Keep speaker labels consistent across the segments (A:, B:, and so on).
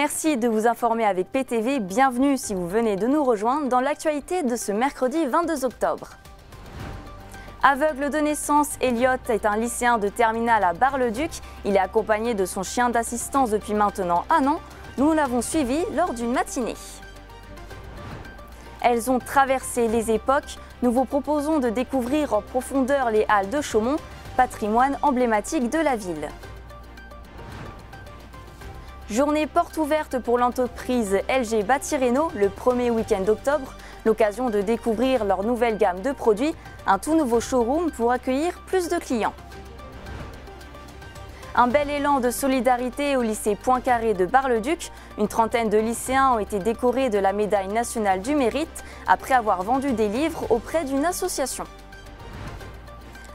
A: Merci de vous informer avec PTV. Bienvenue si vous venez de nous rejoindre dans l'actualité de ce mercredi 22 octobre. Aveugle de naissance, Elliot est un lycéen de terminale à Bar-le-Duc. Il est accompagné de son chien d'assistance depuis maintenant un an. Nous l'avons suivi lors d'une matinée. Elles ont traversé les époques. Nous vous proposons de découvrir en profondeur les halles de Chaumont, patrimoine emblématique de la ville. Journée porte ouverte pour l'entreprise LG Bâti Réno le premier week-end d'octobre. L'occasion de découvrir leur nouvelle gamme de produits, un tout nouveau showroom pour accueillir plus de clients. Un bel élan de solidarité au lycée Poincaré de Bar-le-Duc. Une trentaine de lycéens ont été décorés de la médaille nationale du mérite après avoir vendu des livres auprès d'une association.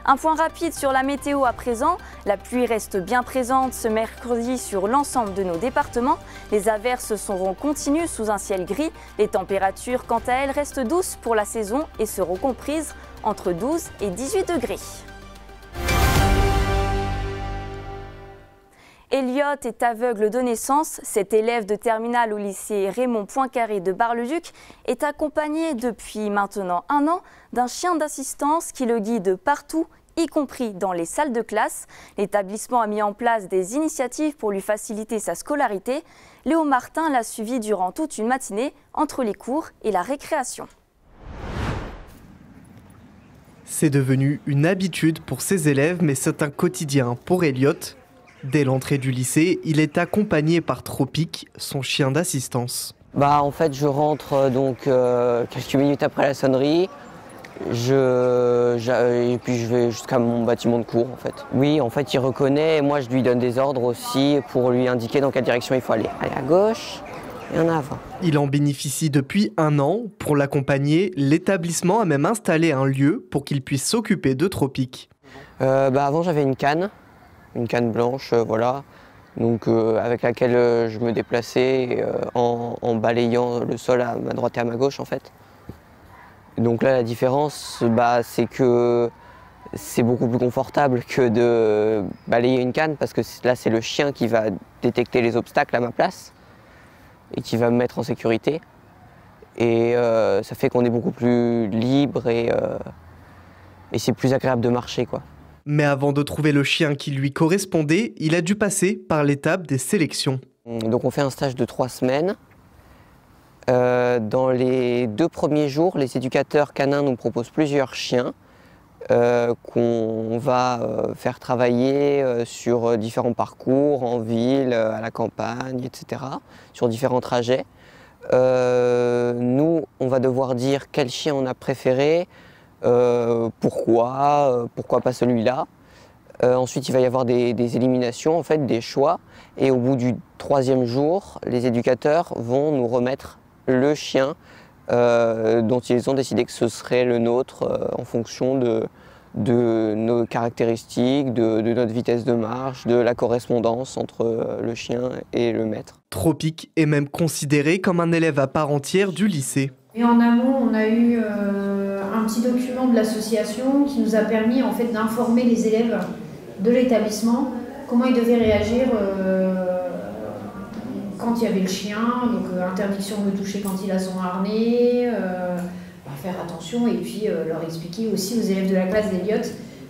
A: Un point rapide sur la météo à présent. La pluie reste bien présente ce mercredi sur l'ensemble de nos départements. Les averses seront continues sous un ciel gris. Les températures, quant à elles, restent douces pour la saison et seront comprises entre 12 et 18 degrés. Elliot est aveugle de naissance. Cet élève de terminale au lycée Raymond Poincaré de Bar-le-Duc est accompagné depuis maintenant un an d'un chien d'assistance qui le guide partout, y compris dans les salles de classe. L'établissement a mis en place des initiatives pour lui faciliter sa scolarité. Léo Martin l'a suivi durant toute une matinée entre les cours et la récréation.
B: C'est devenu une habitude pour ses élèves, mais c'est un quotidien pour Elliot. Dès l'entrée du lycée, il est accompagné par Tropique, son chien d'assistance.
C: En fait, je rentre quelques minutes après la sonnerie. Et puis je vais jusqu'à mon bâtiment de cours en fait. Oui, en fait, il reconnaît et moi je lui donne des ordres aussi pour lui indiquer dans quelle direction il faut aller. Aller à gauche et en avant.
B: Il en bénéficie depuis un an. Pour l'accompagner, l'établissement a même installé un lieu pour qu'il puisse s'occuper de Tropique.
C: Avant, j'avais une canne blanche, voilà. Donc avec laquelle je me déplaçais en balayant le sol à ma droite et à ma gauche en fait. Donc là la différence c'est que c'est beaucoup plus confortable que de balayer une canne parce que là c'est le chien qui va détecter les obstacles à ma place et qui va me mettre en sécurité. Et ça fait qu'on est beaucoup plus libre et c'est plus agréable de marcher quoi.
B: Mais avant de trouver le chien qui lui correspondait, il a dû passer par l'étape des sélections.
C: Donc on fait un stage de 3 semaines. Dans les 2 premiers jours, les éducateurs canins nous proposent plusieurs chiens qu'on va faire travailler sur différents parcours, en ville, à la campagne, etc., sur différents trajets. Nous, on va devoir dire quel chien on a préféré, pourquoi pas celui-là. Ensuite, il va y avoir des éliminations, en fait, des choix. Et au bout du 3e jour, les éducateurs vont nous remettre le chien dont ils ont décidé que ce serait le nôtre en fonction de nos caractéristiques, de notre vitesse de marche, de la correspondance entre le chien et le maître.
B: Tropique est même considéré comme un élève à part entière du lycée.
D: Et en amont, on a eu un petit document de l'association qui nous a permis en fait d'informer les élèves de l'établissement comment ils devaient réagir quand il y avait le chien, donc interdiction de le toucher quand il a son harnais, faire attention et puis leur expliquer aussi aux élèves de la classe d'Elliot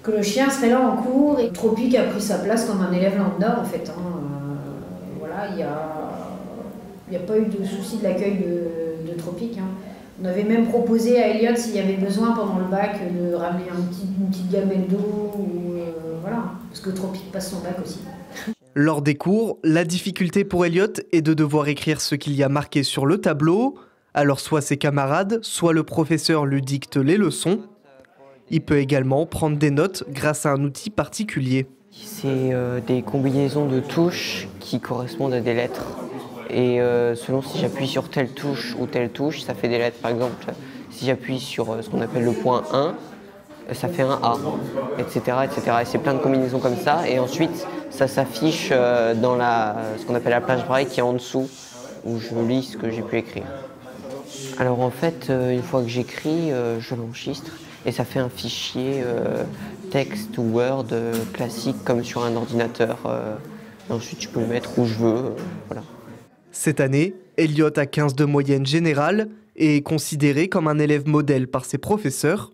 D: que le chien serait là en cours et Tropique a pris sa place comme un élève lambda en fait. Voilà, il n'y a pas eu de souci de l'accueil de Tropique. On avait même proposé à Elliot s'il y avait besoin pendant le bac de ramener une petite gamelle d'eau, voilà, parce que Tropique passe son bac aussi.
B: Lors des cours, la difficulté pour Elliot est de devoir écrire ce qu'il y a marqué sur le tableau. Alors soit ses camarades, soit le professeur lui dicte les leçons. Il peut également prendre des notes grâce à un outil particulier.
C: C'est des combinaisons de touches qui correspondent à des lettres. Et selon si j'appuie sur telle touche ou telle touche, ça fait des lettres. Par exemple, si j'appuie sur ce qu'on appelle le point 1, ça fait un A, etc. etc. Et c'est plein de combinaisons comme ça. Et ensuite, ça s'affiche dans ce qu'on appelle la plage braille qui est en dessous, où je lis ce que j'ai pu écrire. Alors en fait, une fois que j'écris, je l'enregistre et ça fait un fichier texte ou Word classique comme sur un ordinateur. Et ensuite, je peux le mettre où je veux. Voilà.
B: Cette année, Elliot a 15 de moyenne générale et est considéré comme un élève modèle par ses professeurs.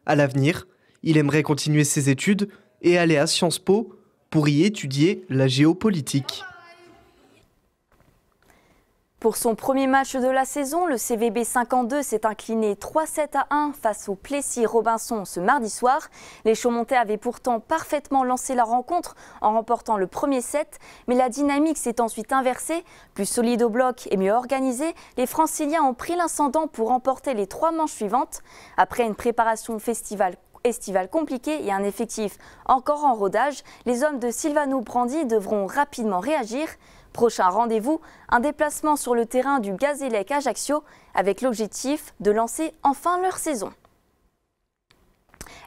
B: À l'avenir, il aimerait continuer ses études et aller à Sciences Po pour y étudier la géopolitique.
A: Pour son premier match de la saison, le CVB 52 s'est incliné 3-7-1 face au Plessis-Robinson ce mardi soir. Les Chaumontais avaient pourtant parfaitement lancé la rencontre en remportant le premier set, mais la dynamique s'est ensuite inversée. Plus solide au bloc et mieux organisé, les Franciliens ont pris l'ascendant pour remporter les 3 manches suivantes. Après une préparation estivale compliquée et un effectif encore en rodage, les hommes de Silvano Brandi devront rapidement réagir. Prochain rendez-vous, un déplacement sur le terrain du Gazélec Ajaccio avec l'objectif de lancer enfin leur saison.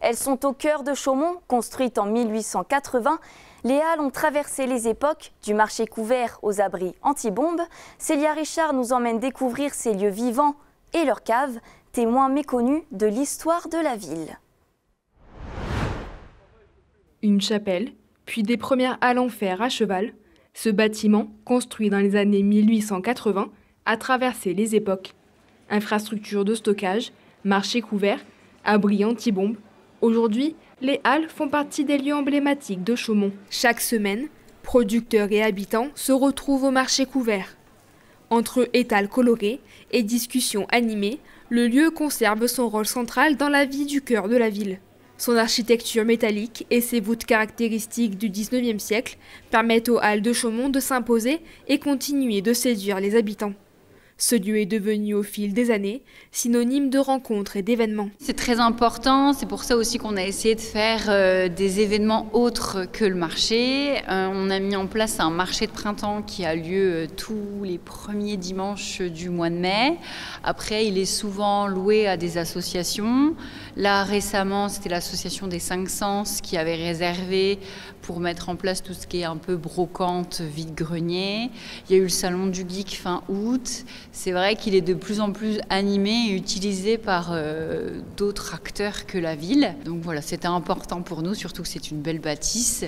A: Elles sont au cœur de Chaumont, construites en 1880. Les halles ont traversé les époques, du marché couvert aux abris anti-bombes. Célia Richard nous emmène découvrir ces lieux vivants et leurs caves, témoins méconnus de l'histoire de la ville.
E: Une chapelle, puis des premières halles en fer à cheval. Ce bâtiment, construit dans les années 1880, a traversé les époques. Infrastructure de stockage, marché couvert, abri anti-bombes. Aujourd'hui, les halles font partie des lieux emblématiques de Chaumont. Chaque semaine, producteurs et habitants se retrouvent au marché couvert. Entre étals colorés et discussions animées, le lieu conserve son rôle central dans la vie du cœur de la ville. Son architecture métallique et ses voûtes caractéristiques du 19e siècle permettent aux halles de Chaumont de s'imposer et continuer de séduire les habitants. Ce lieu est devenu au fil des années synonyme de rencontres et d'événements.
F: C'est très important, c'est pour ça aussi qu'on a essayé de faire des événements autres que le marché. On a mis en place un marché de printemps qui a lieu tous les premiers dimanches du mois de mai. Après, il est souvent loué à des associations. Là, récemment, c'était l'association des 5 Sens qui avait réservé pour mettre en place tout ce qui est un peu brocante, vide-grenier. Il y a eu le salon du geek fin août. C'est vrai qu'il est de plus en plus animé et utilisé par d'autres acteurs que la ville. Donc voilà, c'était important pour nous, surtout que c'est une belle bâtisse.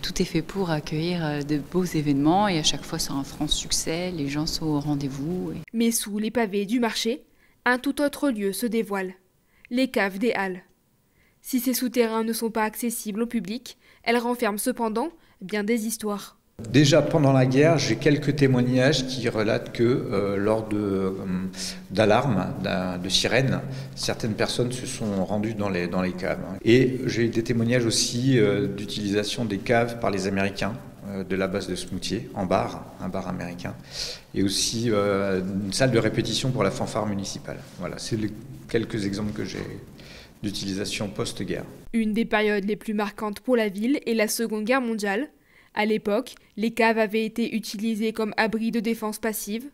F: Tout est fait pour accueillir de beaux événements et à chaque fois c'est un franc succès, les gens sont au rendez-vous.
E: Mais sous les pavés du marché, un tout autre lieu se dévoile, les caves des halles. Si ces souterrains ne sont pas accessibles au public, elles renferment cependant bien des histoires.
G: Déjà pendant la guerre, j'ai quelques témoignages qui relatent que lors d'alarmes, de sirènes, certaines personnes se sont rendues dans les caves. Et j'ai des témoignages aussi d'utilisation des caves par les Américains de la base de Smoutier, en bar, un bar américain, et aussi une salle de répétition pour la fanfare municipale. Voilà, c'est quelques exemples que j'ai d'utilisation post-guerre.
E: Une des périodes les plus marquantes pour la ville est la Seconde Guerre mondiale. À l'époque, les caves avaient été utilisées comme abris de défense passive.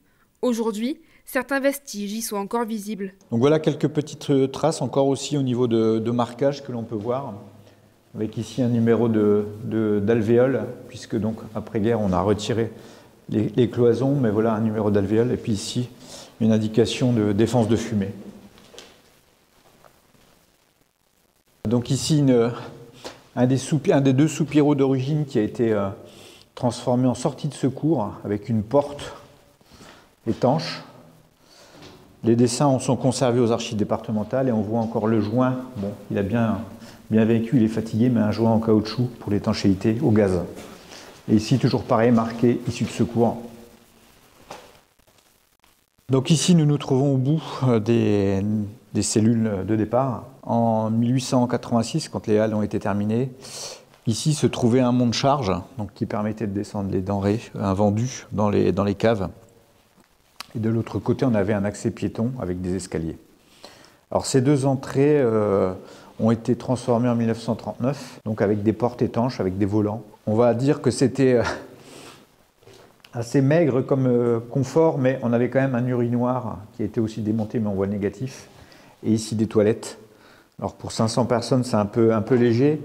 E: Aujourd'hui, certains vestiges y sont encore visibles.
H: Donc voilà quelques petites traces encore aussi au niveau de marquage que l'on peut voir. Avec ici un numéro d'alvéole, puisque donc après-guerre on a retiré les cloisons, mais voilà un numéro d'alvéole. Et puis ici, une indication de défense de fumée. Donc ici, un des 2 soupiraux d'origine qui a été transformé en sortie de secours avec une porte étanche. Les dessins sont conservés aux archives départementales et on voit encore le joint. Bon, il a bien vécu, il est fatigué, mais un joint en caoutchouc pour l'étanchéité au gaz. Et ici, toujours pareil, marqué issue de secours. Donc ici, nous nous trouvons au bout des cellules de départ. En 1886, quand les halles ont été terminées, ici se trouvait un mont de charge donc, qui permettait de descendre les denrées invendues dans les caves. Et de l'autre côté, on avait un accès piéton avec des escaliers. Alors ces 2 entrées ont été transformées en 1939, donc avec des portes étanches, avec des volants. On va dire que c'était assez maigre comme confort, mais on avait quand même un urinoir qui a été aussi démonté, mais on voit le négatif. Et ici des toilettes. Alors pour 500 personnes, c'est un peu léger,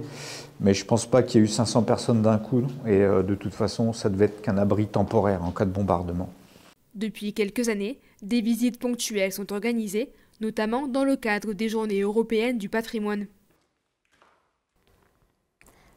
H: mais je ne pense pas qu'il y ait eu 500 personnes d'un coup. Et de toute façon, ça devait être qu'un abri temporaire en cas de bombardement.
E: Depuis quelques années, des visites ponctuelles sont organisées, notamment dans le cadre des Journées européennes du patrimoine.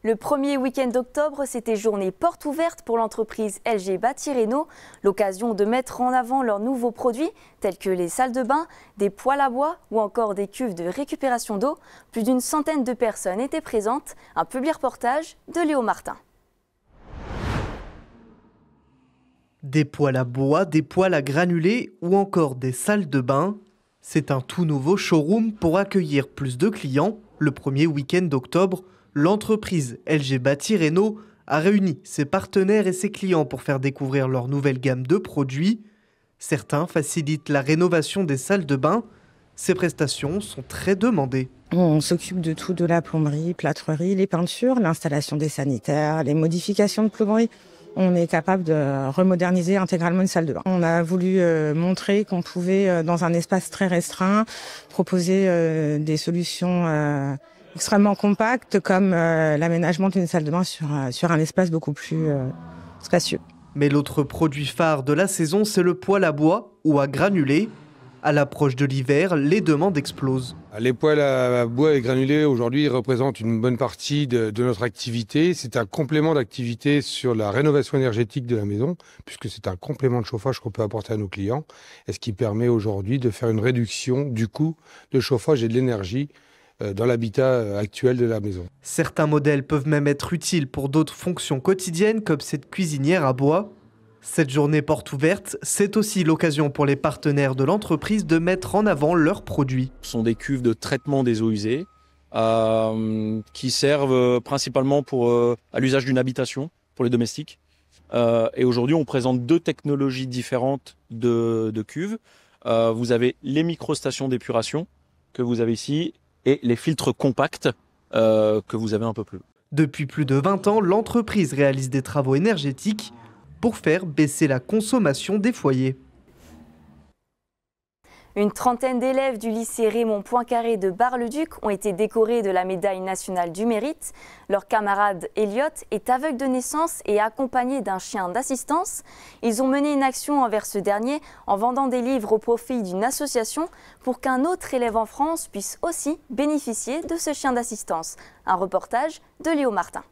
A: Le premier week-end d'octobre, c'était journée porte ouverte pour l'entreprise LG Bâti Réno. L'occasion de mettre en avant leurs nouveaux produits, tels que les salles de bain, des poêles à bois ou encore des cuves de récupération d'eau. Plus d'une centaine de personnes étaient présentes. Un public reportage de Léo Martin.
B: Des poêles à bois, des poêles à granulés ou encore des salles de bain. C'est un tout nouveau showroom pour accueillir plus de clients. Le premier week-end d'octobre, l'entreprise LG Bâti Réno a réuni ses partenaires et ses clients pour faire découvrir leur nouvelle gamme de produits. Certains facilitent la rénovation des salles de bain. Ces prestations sont très demandées.
I: On s'occupe de tout, de la plomberie, plâtrerie, les peintures, l'installation des sanitaires, les modifications de plomberie. On est capable de remoderniser intégralement une salle de bain. On a voulu montrer qu'on pouvait, dans un espace très restreint, proposer des solutions extrêmement compactes comme l'aménagement d'une salle de bain sur un espace beaucoup plus spacieux.
B: Mais l'autre produit phare de la saison, c'est le poêle à bois ou à granulés. À l'approche de l'hiver, les demandes explosent.
J: Les poêles à bois et granulés aujourd'hui représentent une bonne partie de notre activité. C'est un complément d'activité sur la rénovation énergétique de la maison, puisque c'est un complément de chauffage qu'on peut apporter à nos clients, et ce qui permet aujourd'hui de faire une réduction du coût de chauffage et de l'énergie dans l'habitat actuel de la maison.
B: Certains modèles peuvent même être utiles pour d'autres fonctions quotidiennes, comme cette cuisinière à bois. Cette journée porte ouverte, c'est aussi l'occasion pour les partenaires de l'entreprise de mettre en avant leurs produits.
K: Ce sont des cuves de traitement des eaux usées qui servent principalement à l'usage d'une habitation pour les domestiques. Et aujourd'hui, on présente deux technologies différentes de cuves. Vous avez les microstations d'épuration que vous avez ici et les filtres compacts que vous avez un peu plus.
B: Depuis plus de 20 ans, l'entreprise réalise des travaux énergétiques pour faire baisser la consommation des foyers.
A: Une trentaine d'élèves du lycée Raymond Poincaré de Bar-le-Duc ont été décorés de la médaille nationale du mérite. Leur camarade Elliot est aveugle de naissance et accompagné d'un chien d'assistance. Ils ont mené une action envers ce dernier en vendant des livres au profit d'une association pour qu'un autre élève en France puisse aussi bénéficier de ce chien d'assistance. Un reportage de Léo Martin.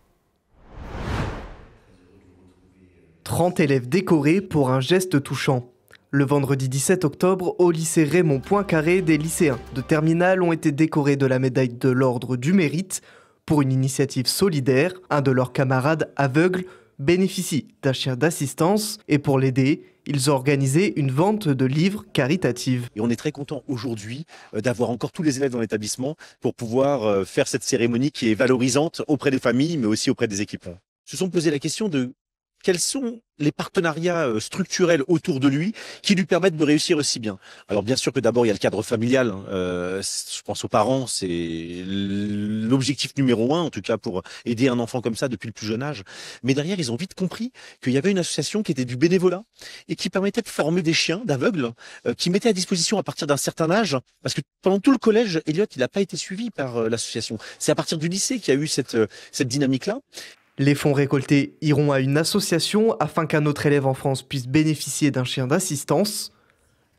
B: 30 élèves décorés pour un geste touchant. Le vendredi 17 octobre, au lycée Raymond Poincaré, des lycéens de terminale ont été décorés de la médaille de l'Ordre du Mérite pour une initiative solidaire. Un de leurs camarades aveugles bénéficie d'un chien d'assistance et pour l'aider, ils ont organisé une vente de livres caritative.
L: Et on est très content aujourd'hui d'avoir encore tous les élèves dans l'établissement pour pouvoir faire cette cérémonie qui est valorisante auprès des familles mais aussi auprès des équipes. Se sont posé la question de quels sont les partenariats structurels autour de lui qui lui permettent de réussir aussi bien. Alors bien sûr que d'abord il y a le cadre familial, je pense aux parents, c'est l'objectif numéro 1 en tout cas pour aider un enfant comme ça depuis le plus jeune âge. Mais derrière ils ont vite compris qu'il y avait une association qui était du bénévolat et qui permettait de former des chiens d'aveugles, qui mettait à disposition à partir d'un certain âge, parce que pendant tout le collège, Elliot il n'a pas été suivi par l'association. C'est à partir du lycée qu'il y a eu cette dynamique-là.
B: Les fonds récoltés iront à une association afin qu'un autre élève en France puisse bénéficier d'un chien d'assistance.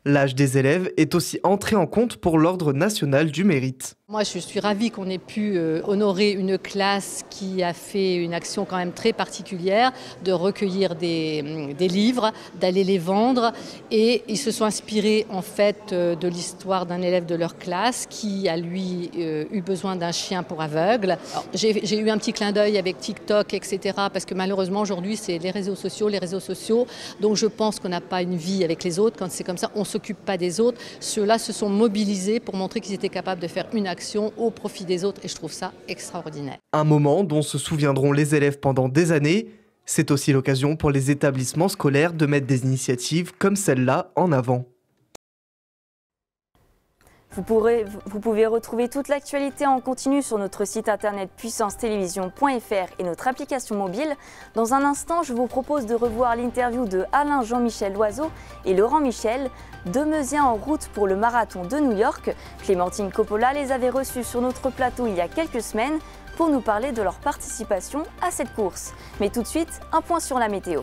B: L'âge des élèves est aussi entré en compte pour l'Ordre national du mérite.
M: Moi, je suis ravie qu'on ait pu honorer une classe qui a fait une action quand même très particulière, de recueillir des livres, d'aller les vendre. Et ils se sont inspirés en fait de l'histoire d'un élève de leur classe qui a lui eu besoin d'un chien pour aveugle. J'ai eu un petit clin d'œil avec TikTok, etc. Parce que malheureusement aujourd'hui c'est les réseaux sociaux. Donc je pense qu'on n'a pas une vie avec les autres. Quand c'est comme ça, on ne s'occupe pas des autres. Ceux-là se sont mobilisés pour montrer qu'ils étaient capables de faire une action au profit des autres et je trouve ça extraordinaire.
B: Un moment dont se souviendront les élèves pendant des années. C'est aussi l'occasion pour les établissements scolaires de mettre des initiatives comme celle-là en avant.
A: Vous pouvez retrouver toute l'actualité en continu sur notre site internet puissancetélévision.fr et notre application mobile. Dans un instant, je vous propose de revoir l'interview de Alain Jean-Michel Loiseau et Laurent Michel, deux Meusiens en route pour le marathon de New York. Clémentine Coppola les avait reçus sur notre plateau il y a quelques semaines pour nous parler de leur participation à cette course. Mais tout de suite, un point sur la météo.